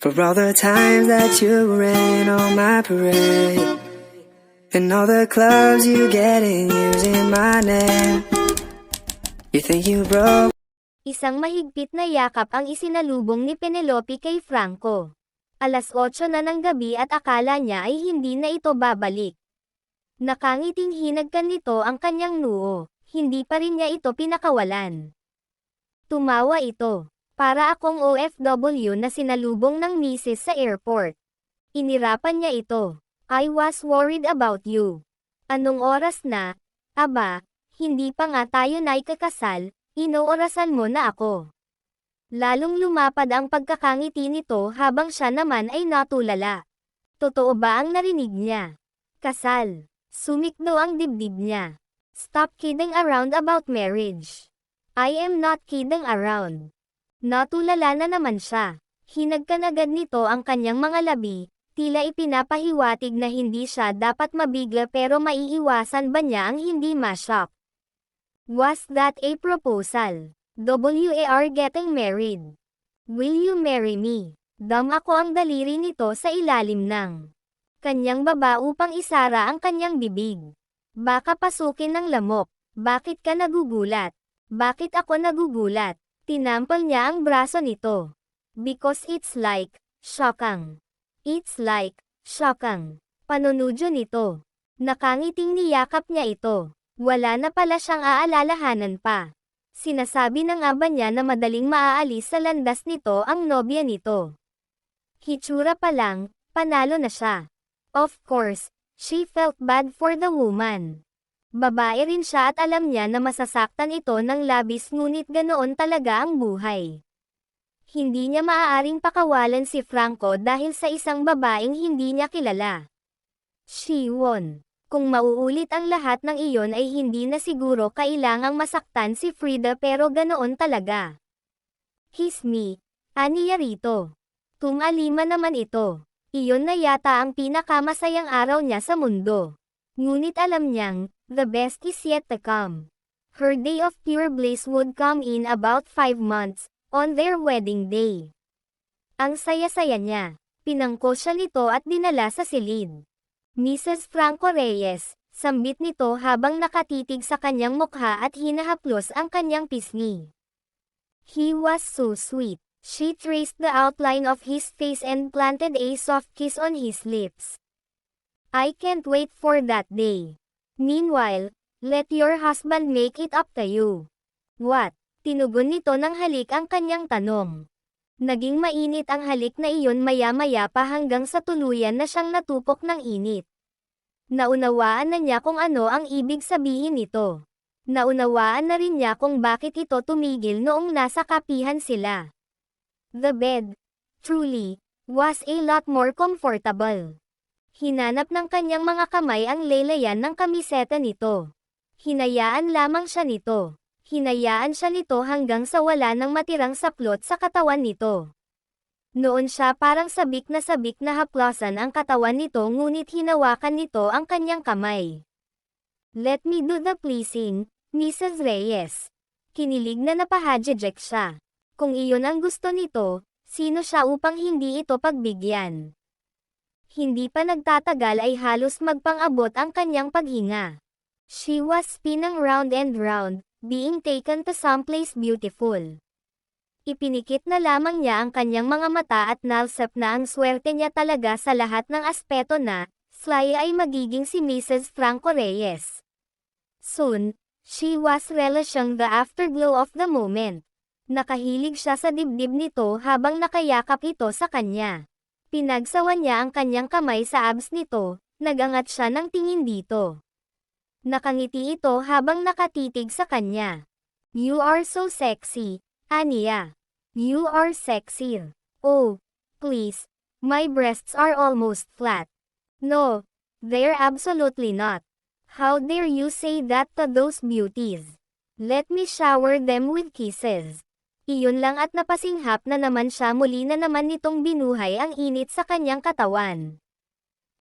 For all the times that you rain on my parade, and all the clubs you get in using my name. You think you broke? Isang mahigpit na yakap ang isinalubong ni Penelope kay Franco. Alas 8 na ng gabi at akala niya ay hindi na ito babalik. Nakangiting hinagkan nito ang kanyang noo, hindi pa rin niya ito pinakawalan. Tumawa ito. Para akong OFW na sinalubong ng misis sa airport. Inirapan niya ito. I was worried about you. Anong oras na? Aba, hindi pa nga tayo na ikakasal, inoorasan mo na ako. Lalong lumapad ang pagkakangiti nito habang siya naman ay natulala. Totoo ba ang narinig niya? Kasal. Sumikdo ang dibdib niya. Stop kidding around about marriage. I am not kidding around. Natulala na naman siya. Hinagkan agad nito ang kanyang mga labi, tila ipinapahiwatig na hindi siya dapat mabigla pero maiiwasan ba niya ang hindi ma-shock. Was that a proposal? WAR getting married. Will you marry me? Dam ako ang daliri nito sa ilalim ng kanyang baba upang isara ang kanyang bibig. Baka pasukin ng lamok. Bakit ka nagugulat? Bakit ako nagugulat? Tinampal niya ang braso nito. Because it's like, shocking. It's like, shocking. Panunudyo nito. Nakangiting niyakap niya ito. Wala na pala siyang aalalahanan pa. Sinasabi na nga ba niya na madaling maaalis sa landas nito ang nobya nito. Hitsura pa lang, panalo na siya. Of course, she felt bad for the woman. Babae rin siya at alam niya na masasaktan ito ng labis ngunit ganoon talaga ang buhay. Hindi niya maaaring pakawalan si Franco dahil sa isang babaeng hindi niya kilala. She won. Kung mauulit ang lahat ng iyon ay hindi na siguro kailangang masaktan si Frida pero ganoon talaga. Kiss me, aniya rito. Tumalima naman ito. Iyon na yata ang pinakamasayang araw niya sa mundo. Ngunit alam niyang, the best is yet to come. Her day of pure bliss would come in about 5 months, on their wedding day. Ang saya-saya niya. Pinangko siya nito at dinala sa silid. Mrs. Franco Reyes, sambit nito habang nakatitig sa kanyang mukha at hinahaplos ang kanyang pisngi. He was so sweet. She traced the outline of his face and planted a soft kiss on his lips. I can't wait for that day. Meanwhile, let your husband make it up to you. What? Tinugon nito ng halik ang kanyang tanong. Naging mainit ang halik na iyon maya-maya pa hanggang sa tuluyan na siyang natupok ng init. Naunawaan na niya kung ano ang ibig sabihin nito. Naunawaan na rin niya kung bakit ito tumigil noong nasa kapihan sila. The bed, truly, was a lot more comfortable. Hinanap ng kanyang mga kamay ang lelayan ng kamiseta nito. Hinayaan lamang siya nito. Hinayaan siya nito hanggang sa wala nang matirang saplot sa katawan nito. Noon siya parang sabik na haplosan ang katawan nito ngunit hinawakan nito ang kanyang kamay. Let me do the pleasing, Mrs. Reyes. Kinilig na napahadjejek siya. Kung iyon ang gusto nito, sino siya upang hindi ito pagbigyan? Hindi pa nagtatagal ay halos magpang-abot ang kanyang paghinga. She was spinning round and round, being taken to someplace beautiful. Ipinikit na lamang niya ang kanyang mga mata at nalsap na ang swerte niya talaga sa lahat ng aspeto na, Sly ay magiging si Mrs. Franco Reyes. Soon, she was relishing the afterglow of the moment. Nakahilig siya sa dibdib nito habang nakayakap ito sa kanya. Pinagsawan niya ang kanyang kamay sa abs nito, nagangat siya ng tingin dito. Nakangiti ito habang nakatitig sa kanya. You are so sexy, Ania. You are sexy. Oh, please. My breasts are almost flat. No, they're absolutely not. How dare you say that to those beauties? Let me shower them with kisses. Iyon lang at napasinghap na naman siya muli na naman nitong binuhay ang init sa kanyang katawan.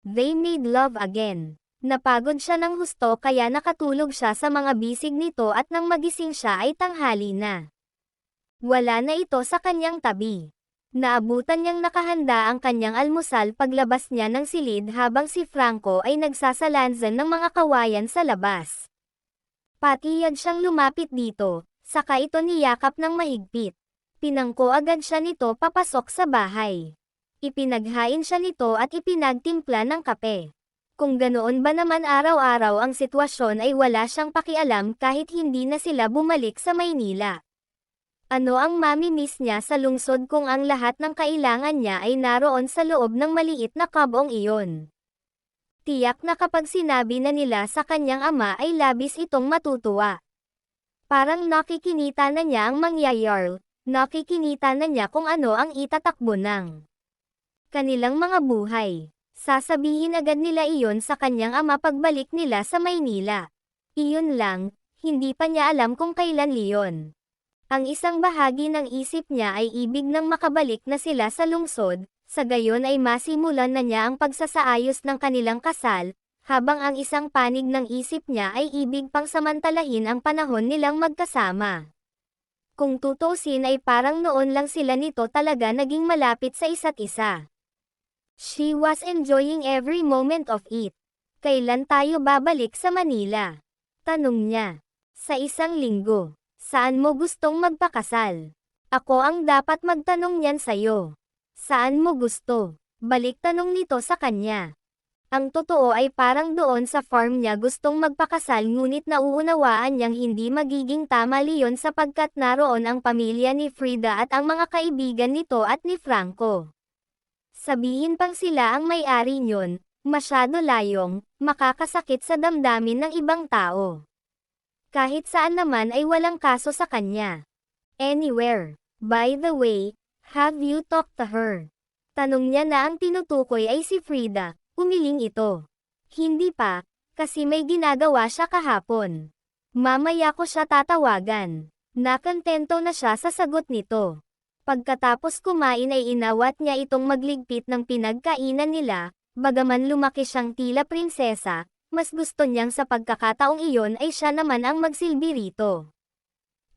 They made love again. Napagod siya ng husto kaya nakatulog siya sa mga bisig nito at nang magising siya ay tanghali na. Wala na ito sa kanyang tabi. Naabutan niyang nakahanda ang kanyang almusal paglabas niya ng silid habang si Franco ay nagsasalansan ng mga kawayan sa labas. Patiyad siyang lumapit dito, saka ito niyakap ng mahigpit. Pinangko agad siya nito papasok sa bahay. Ipinaghain siya nito at ipinagtimpla ng kape. Kung ganoon ba naman araw-araw ang sitwasyon ay wala siyang pakialam kahit hindi na sila bumalik sa Maynila. Ano ang mamimiss niya sa lungsod kung ang lahat ng kailangan niya ay naroon sa loob ng maliit na kabong iyon? Tiyak na kapag sinabi na nila sa kanyang ama ay labis itong matutuwa. Parang nakikinita na niya ang mangyayari, nakikinita na niya kung ano ang itatakbo ng kanilang mga buhay. Sasabihin agad nila iyon sa kanyang ama pagbalik nila sa Maynila. Iyon lang, hindi pa niya alam kung kailan iyon. Ang isang bahagi ng isip niya ay ibig nang makabalik na sila sa lungsod, sa gayon ay masimulan na niya ang pagsasaayos ng kanilang kasal, habang ang isang panig ng isip niya ay ibig pang samantalahin ang panahon nilang magkasama. Kung tutusin ay parang noon lang sila nito talaga naging malapit sa isa't isa. She was enjoying every moment of it. Kailan tayo babalik sa Manila? Tanong niya. Sa isang linggo. Saan mo gustong magpakasal? Ako ang dapat magtanong niyan sa'yo. Saan mo gusto? Balik tanong nito sa kanya. Ang totoo ay parang doon sa farm niya gustong magpakasal ngunit nauunawaan niyang hindi magiging tama iyon sapagkat naroon ang pamilya ni Frida at ang mga kaibigan nito at ni Franco. Sabihin pang sila ang may-ari niyon, masyado layong, makakasakit sa damdamin ng ibang tao. Kahit saan naman ay walang kaso sa kanya. Anywhere. By the way, have you talked to her? Tanong niya na ang tinutukoy ay si Frida, umiling ito. Hindi pa, kasi may ginagawa siya kahapon. Mamaya ko siya tatawagan. Nakontento na siya sa sagot nito. Pagkatapos kumain ay inawat niya itong magligpit ng pinagkainan nila, bagaman lumaki siyang tila prinsesa. Mas gusto niyang sa pagkakataong iyon ay siya naman ang magsilbi rito.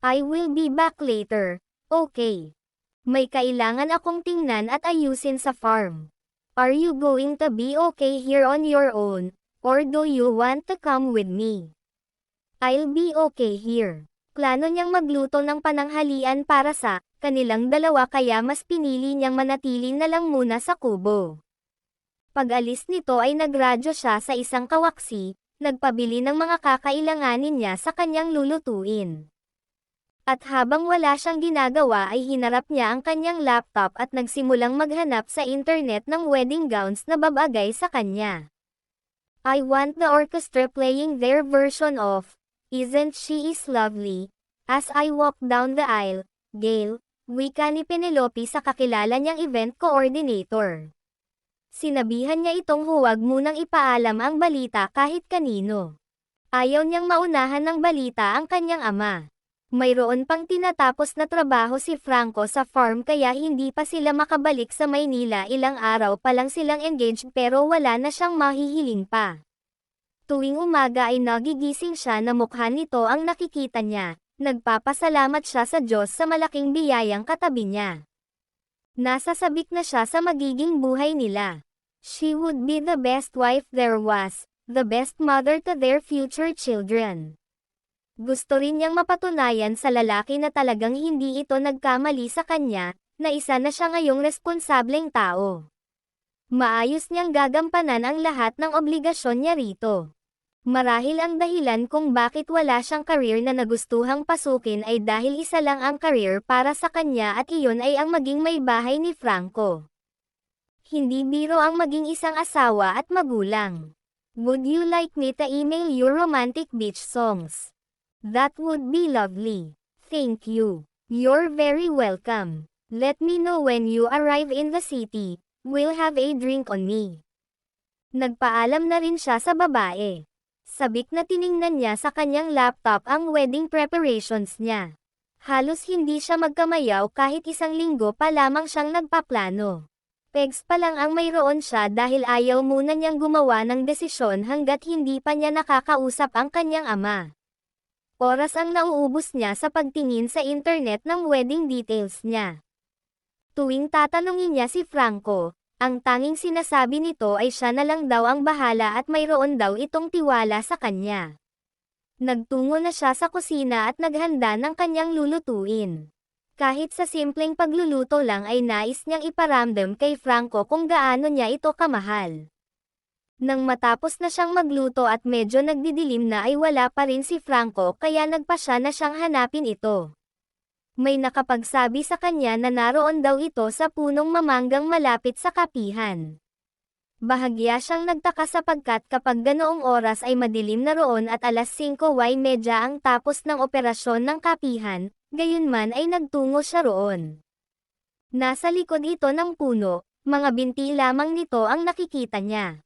I will be back later, okay. May kailangan akong tingnan at ayusin sa farm. Are you going to be okay here on your own, or do you want to come with me? I'll be okay here. Plano niyang magluto ng pananghalian para sa kanilang dalawa kaya mas pinili niyang manatili na lang muna sa kubo. Pag-alis nito ay nagradyo siya sa isang kawaksi, nagpabili ng mga kakailanganin niya sa kanyang lulutuin. At habang wala siyang ginagawa ay hinarap niya ang kanyang laptop at nagsimulang maghanap sa internet ng wedding gowns na babagay sa kanya. I want the orchestra playing their version of Isn't She Is Lovely? As I walk down the aisle, Gail, wika ni Penelope sa kakilala niyang event coordinator. Sinabihan niya itong huwag munang ipaalam ang balita kahit kanino. Ayaw niyang maunahan ng balita ang kanyang ama. Mayroon pang tinatapos na trabaho si Franco sa farm kaya hindi pa sila makabalik sa Maynila, ilang araw pa lang silang engaged pero wala na siyang mahihiling pa. Tuwing umaga ay nagigising siya na mukha nito ang nakikita niya, nagpapasalamat siya sa Diyos sa malaking biyayang katabi niya. Nasasabik na siya sa magiging buhay nila. She would be the best wife there was, the best mother to their future children. Gusto rin niyang mapatunayan sa lalaki na talagang hindi ito nagkamali sa kanya, na isa na siya ngayong responsableng tao. Maayos niyang gagampanan ang lahat ng obligasyon niya rito. Marahil ang dahilan kung bakit wala siyang career na nagustuhang pasukin ay dahil isa lang ang career para sa kanya at iyon ay ang maging may bahay ni Franco. Hindi biro ang maging isang asawa at magulang. Would you like me to email your romantic beach songs? That would be lovely. Thank you. You're very welcome. Let me know when you arrive in the city. We'll have a drink on me. Nagpaalam na rin siya sa babae. Sabik na tiningnan niya sa kanyang laptop ang wedding preparations niya. Halos hindi siya magkamayaw kahit isang linggo pa lamang siyang nagpaplano. Pegs pa lang ang mayroon siya dahil ayaw muna niyang gumawa ng desisyon hanggat hindi pa niya nakakausap ang kanyang ama. Oras ang nauubos niya sa pagtingin sa internet ng wedding details niya. Tuwing tatanungin niya si Franco, ang tanging sinasabi nito ay siya na lang daw ang bahala at mayroon daw itong tiwala sa kanya. Nagtungo na siya sa kusina at naghanda ng kanyang lulutuin. Kahit sa simpleng pagluluto lang ay nais niyang iparamdam kay Franco kung gaano niya ito kamahal. Nang matapos na siyang magluto at medyo nagdidilim na ay wala pa rin si Franco kaya nagpa siya na siyang hanapin ito. May nakapagsabi sa kanya na naroon daw ito sa punong mamanggang malapit sa kapihan. Bahagya siyang nagtaka sapagkat kapag ganoong oras ay madilim na roon at alas 5:30 ang tapos ng operasyon ng kapihan, gayunman ay nagtungo siya roon. Nasa likod ito ng puno, mga binti lamang nito ang nakikita niya.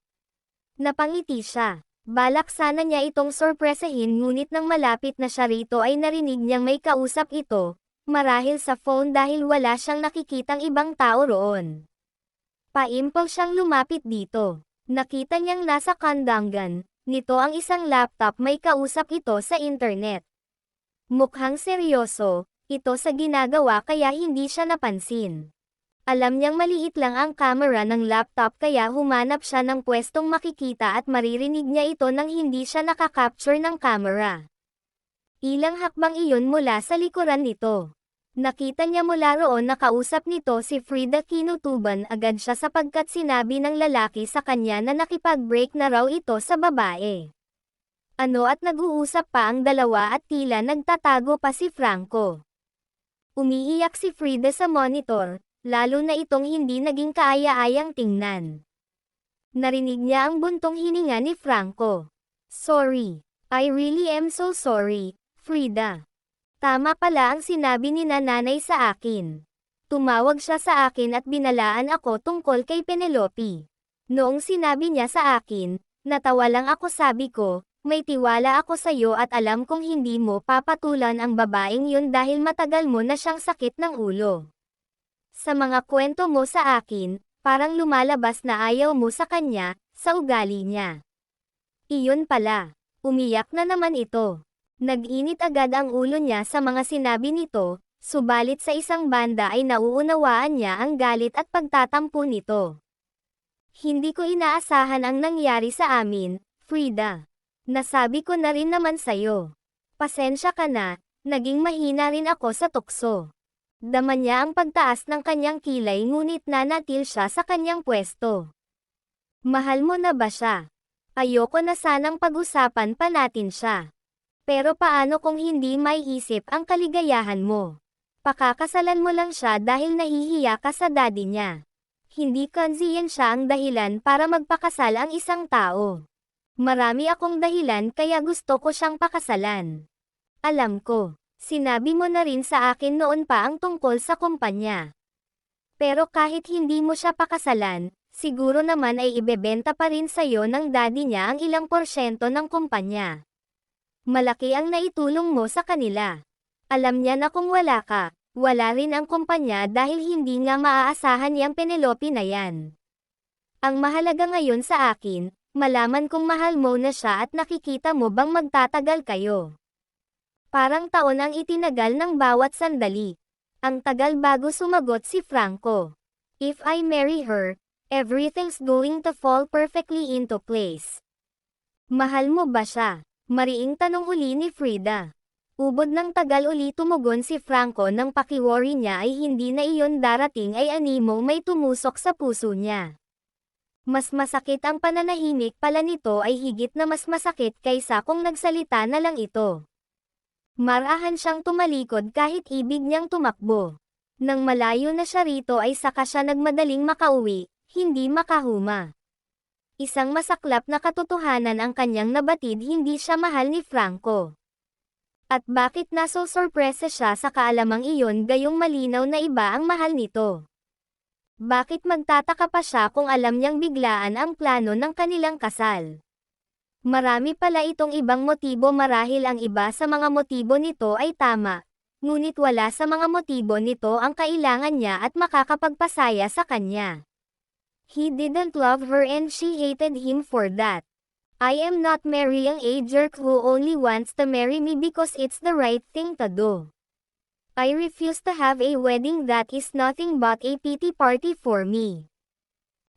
Napangiti siya. Balak sana niya itong sorpresahin ngunit nang malapit na siya rito ay narinig niyang may kausap ito, marahil sa phone dahil wala siyang nakikitang ibang tao roon. Paimpal siyang lumapit dito. Nakita niyang nasa kandangan nito ang isang laptop, may kausap ito sa internet. Mukhang seryoso ito sa ginagawa kaya hindi siya napansin. Alam niyang maliit lang ang camera ng laptop kaya humanap siya ng pwestong makikita at maririnig niya ito nang hindi siya nakakapture ng camera. Ilang hakbang iyon mula sa likuran nito. Nakita niya mula roon na kausap nito si Frida. Kinutuban agad siya sapagkat sinabi ng lalaki sa kanya na nakipag-break na raw ito sa babae. Ano at nag-uusap pa ang dalawa at tila nagtatago pa si Franco. Umiiyak si Frida sa monitor, lalo na itong hindi naging kaaya-ayang tingnan. Narinig niya ang buntong hininga ni Franco. Sorry. I really am so sorry, Frida. Tama pala ang sinabi ni nanay sa akin. Tumawag siya sa akin at binalaan ako tungkol kay Penelope. Noong sinabi niya sa akin, natawa lang ako, sabi ko, may tiwala ako sa iyo at alam kong hindi mo papatulan ang babaeng yun dahil matagal mo na siyang sakit ng ulo. Sa mga kwento mo sa akin, parang lumalabas na ayaw mo sa kanya, sa ugali niya. Iyon pala. Umiyak na naman ito. Nag-init agad ang ulo niya sa mga sinabi nito, subalit sa isang banda ay nauunawaan niya ang galit at pagtatampo nito. Hindi ko inaasahan ang nangyari sa amin, Frida. Nasabi ko na rin naman sa'yo. Pasensya ka na, naging mahina rin ako sa tukso. Dama niya ang pagtaas ng kanyang kilay ngunit nanatil siya sa kanyang pwesto. Mahal mo na ba siya? Ayoko na sanang pag-usapan pa natin siya. Pero paano kung hindi maiisip ang kaligayahan mo? Pakakasalan mo lang siya dahil nahihiya ka sa daddy niya. Hindi konsiyensya ang dahilan para magpakasal ang isang tao. Marami akong dahilan kaya gusto ko siyang pakasalan. Alam ko, sinabi mo na rin sa akin noon pa ang tungkol sa kumpanya. Pero kahit hindi mo siya pakasalan, siguro naman ay ibebenta pa rin sa'yo ng daddy niya ang ilang porsyento ng kumpanya. Malaki ang naitulong mo sa kanila. Alam niya na kung wala ka, wala rin ang kumpanya dahil hindi nga maaasahan yang Penelope na yan. Ang mahalaga ngayon sa akin, malaman kung mahal mo na siya at nakikita mo bang magtatagal kayo. Parang taon ang itinagal ng bawat sandali. Ang tagal bago sumagot si Franco. If I marry her, everything's going to fall perfectly into place. Mahal mo ba siya? Mariing tanong uli ni Frida. Ubod ng tagal uli tumugon si Franco nang pakiworry niya ay hindi na iyon darating ay animong may tumusok sa puso niya. Mas masakit ang pananahimik pala nito ay higit na mas masakit kaysa kung nagsalita na lang ito. Marahan siyang tumalikod kahit ibig niyang tumakbo. Nang malayo na siya rito ay saka siya nagmadaling makauwi, hindi makahuma. Isang masaklap na katotohanan ang kanyang nabatid, hindi siya mahal ni Franco. At bakit nasosorpresa siya sa kaalamang iyon gayong malinaw na iba ang mahal nito? Bakit magtataka pa siya kung alam niyang biglaan ang plano ng kanilang kasal? Marami pala itong ibang motibo, marahil ang iba sa mga motibo nito ay tama, ngunit wala sa mga motibo nito ang kailangan niya at makakapagpasaya sa kanya. He didn't love her and she hated him for that. I am not marrying a jerk who only wants to marry me because it's the right thing to do. I refuse to have a wedding that is nothing but a pity party for me.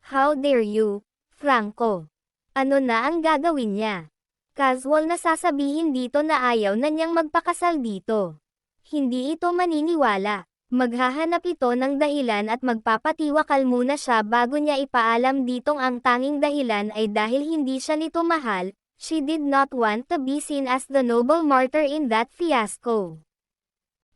How dare you, Franco? Ano na ang gagawin niya? Casual na sasabihin dito na ayaw na niyang magpakasal dito. Hindi ito maniniwala. Maghahanap ito ng dahilan at magpapatiwakal muna siya bago niya ipaalam ditong ang tanging dahilan ay dahil hindi siya nito mahal. She did not want to be seen as the noble martyr in that fiasco.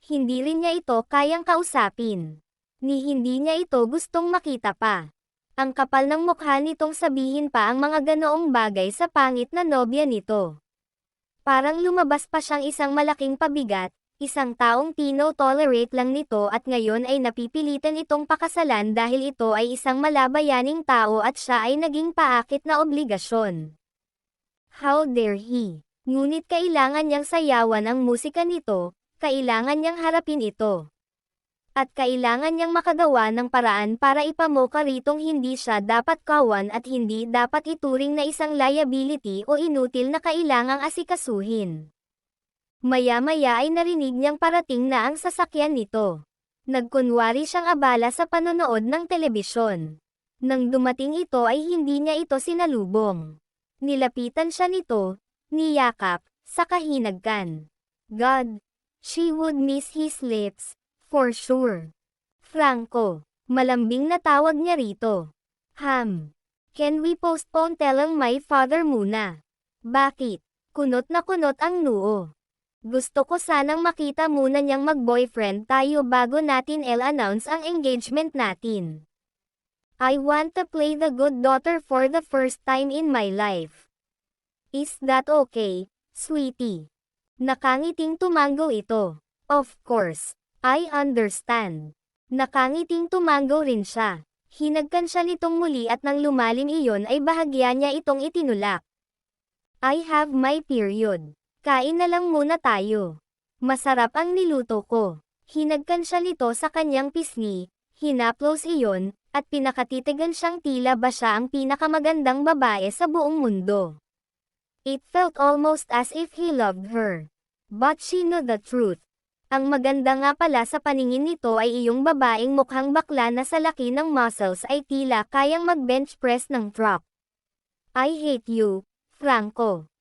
Hindi rin niya ito kayang kausapin. Ni hindi niya ito gustong makita pa. Ang kapal ng mukha nitong sabihin pa ang mga ganoong bagay sa pangit na nobya nito. Parang lumabas pa siyang isang malaking pabigat, isang taong tino-tolerate lang nito at ngayon ay napipilitan itong pakasalan dahil ito ay isang malabayaning tao at siya ay naging paakit na obligasyon. How dare he? Ngunit kailangan niyang sayawan ang musika nito. Kailangan niyang harapin ito. At kailangan niyang makagawa ng paraan para ipamoka ritong hindi siya dapat kawan at hindi dapat ituring na isang liability o inutil na kailangang asikasuhin. Maya-maya ay narinig niyang parating na ang sasakyan nito. Nagkunwari siyang abala sa panonood ng telebisyon. Nang dumating ito ay hindi niya ito sinalubong. Nilapitan siya nito, niyakap, sa kahinagkan. God! She would miss his lips, for sure. Franco, malambing na tawag niya rito. Can we postpone telling my father muna? Bakit? Kunot na kunot ang noo. Gusto ko sanang makita muna niyang mag-boyfriend tayo bago natin announce ang engagement natin. I want to play the good daughter for the first time in my life. Is that okay, sweetie? Nakangiting tumango ito. Of course, I understand. Nakangiting tumango rin siya. Hinagkan siya nitong muli at nang lumalim iyon ay bahagya niya itong itinulak. I have my period. Kain na lang muna tayo. Masarap ang niluto ko. Hinagkan siya nito sa kanyang pisngi, hinaplos iyon, at pinakatitigan siyang tila ba siya ang pinakamagandang babae sa buong mundo. It felt almost as if he loved her. But she knew the truth. Ang maganda nga pala sa paningin nito ay iyong babaeng mukhang bakla na sa laki ng muscles ay tila kayang mag-bench press ng truck. I hate you, Franco.